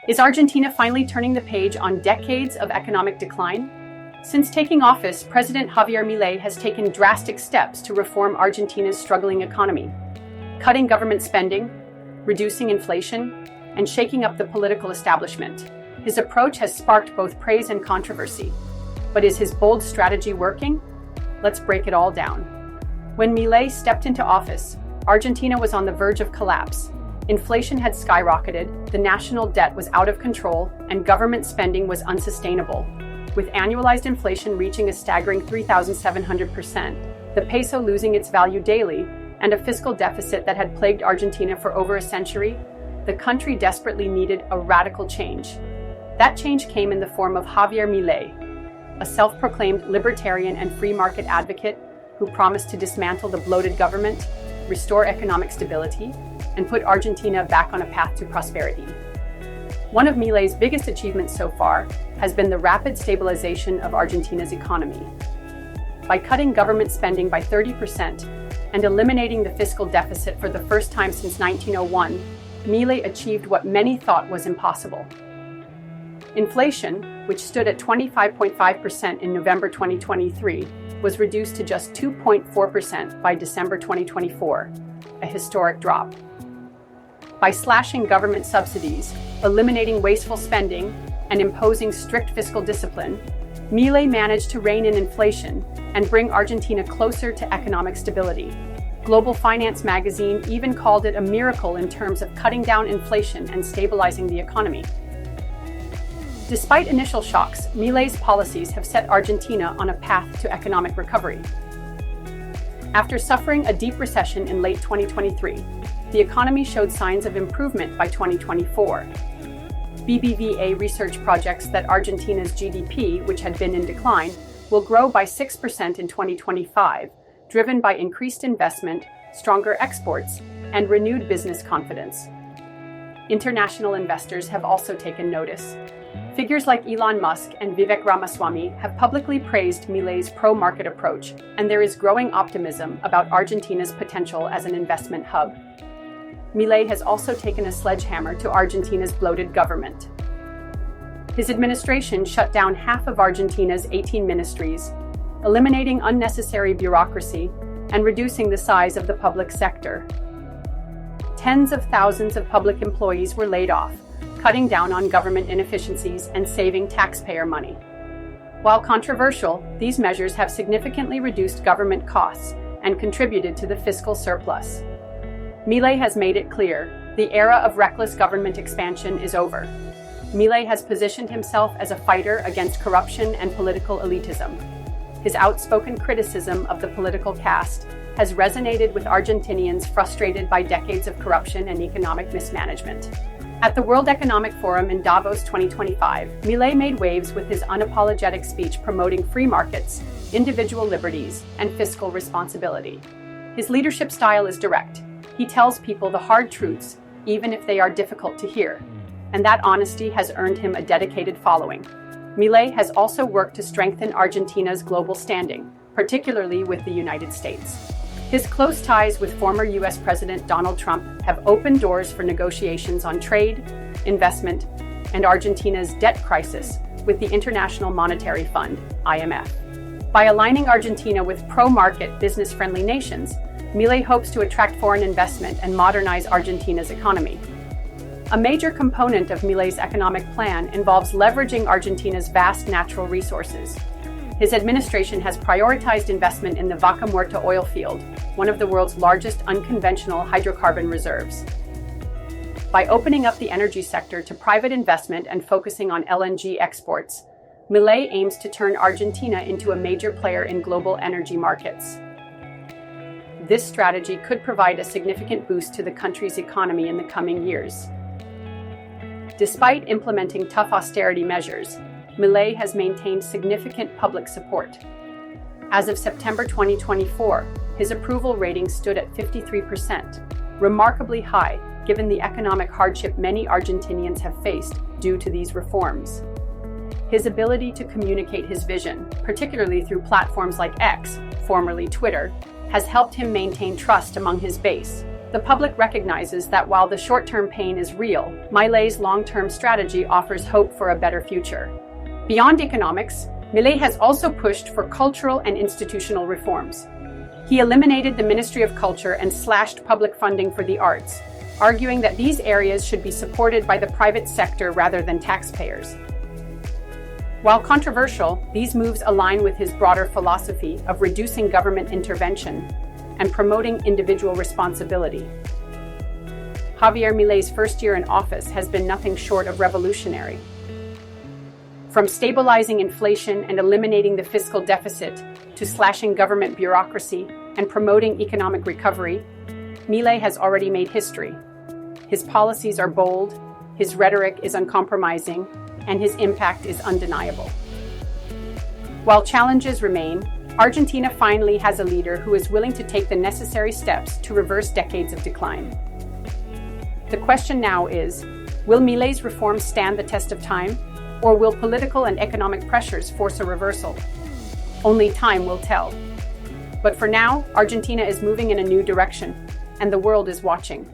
Is Argentina finally turning the page on decades of economic decline? Since taking office, President Javier Milei has taken drastic steps to reform Argentina's struggling economy, cutting government spending, reducing inflation, and shaking up the political establishment. His approach has sparked both praise and controversy. But is his bold strategy working? Let's break it all down. When Milei stepped into office, Argentina was on the verge of collapse. Inflation had skyrocketed, the national debt was out of control, and government spending was unsustainable. With annualized inflation reaching a staggering 3,700%, the peso losing its value daily, and a fiscal deficit that had plagued Argentina for over a century, the country desperately needed a radical change. That change came in the form of Javier Milei, a self-proclaimed libertarian and free market advocate who promised to dismantle the bloated government, restore economic stability, and put Argentina back on a path to prosperity. One of Milei's biggest achievements so far has been the rapid stabilization of Argentina's economy. By cutting government spending by 30% and eliminating the fiscal deficit for the first time since 1901, Milei achieved what many thought was impossible. Inflation, which stood at 25.5% in November 2023, was reduced to just 2.4% by December 2024, a historic drop. By slashing government subsidies, eliminating wasteful spending, and imposing strict fiscal discipline, Milei managed to rein in inflation and bring Argentina closer to economic stability. Global Finance magazine even called it a miracle in terms of cutting down inflation and stabilizing the economy. Despite initial shocks, Milei's policies have set Argentina on a path to economic recovery. After suffering a deep recession in late 2023, the economy showed signs of improvement by 2024. BBVA research projects that Argentina's GDP, which had been in decline, will grow by 6% in 2025, driven by increased investment, stronger exports, and renewed business confidence. International investors have also taken notice. Figures like Elon Musk and Vivek Ramaswamy have publicly praised Milei's pro-market approach, and there is growing optimism about Argentina's potential as an investment hub. Milei has also taken a sledgehammer to Argentina's bloated government. His administration shut down half of Argentina's 18 ministries, eliminating unnecessary bureaucracy and reducing the size of the public sector. Tens of thousands of public employees were laid off, cutting down on government inefficiencies and saving taxpayer money. While controversial, these measures have significantly reduced government costs and contributed to the fiscal surplus. Milei has made it clear, the era of reckless government expansion is over. Milei has positioned himself as a fighter against corruption and political elitism. His outspoken criticism of the political caste has resonated with Argentinians frustrated by decades of corruption and economic mismanagement. At the World Economic Forum in Davos 2025, Milei made waves with his unapologetic speech promoting free markets, individual liberties, and fiscal responsibility. His leadership style is direct. He tells people the hard truths, even if they are difficult to hear. And that honesty has earned him a dedicated following. Milei has also worked to strengthen Argentina's global standing, particularly with the United States. His close ties with former U.S. President Donald Trump have opened doors for negotiations on trade, investment, and Argentina's debt crisis with the International Monetary Fund, IMF. By aligning Argentina with pro-market, business-friendly nations, Milei hopes to attract foreign investment and modernize Argentina's economy. A major component of Milei's economic plan involves leveraging Argentina's vast natural resources. His administration has prioritized investment in the Vaca Muerta oil field, one of the world's largest unconventional hydrocarbon reserves. By opening up the energy sector to private investment and focusing on LNG exports, Milei aims to turn Argentina into a major player in global energy markets. This strategy could provide a significant boost to the country's economy in the coming years. Despite implementing tough austerity measures, Milei has maintained significant public support. As of September 2024, his approval rating stood at 53%, remarkably high given the economic hardship many Argentinians have faced due to these reforms. His ability to communicate his vision, particularly through platforms like X, formerly Twitter, has helped him maintain trust among his base, The public recognizes that while the short-term pain is real, Milei's long-term strategy offers hope for a better future. Beyond economics, Milei has also pushed for cultural and institutional reforms. He eliminated the Ministry of Culture and slashed public funding for the arts, arguing that these areas should be supported by the private sector rather than taxpayers. While controversial, these moves align with his broader philosophy of reducing government intervention and promoting individual responsibility. Javier Milei's first year in office has been nothing short of revolutionary. From stabilizing inflation and eliminating the fiscal deficit to slashing government bureaucracy and promoting economic recovery, Milei has already made history. His policies are bold, his rhetoric is uncompromising, and his impact is undeniable. While challenges remain, Argentina finally has a leader who is willing to take the necessary steps to reverse decades of decline. The question now is, will Milei's reforms stand the test of time, or will political and economic pressures force a reversal? Only time will tell. But for now, Argentina is moving in a new direction, and the world is watching.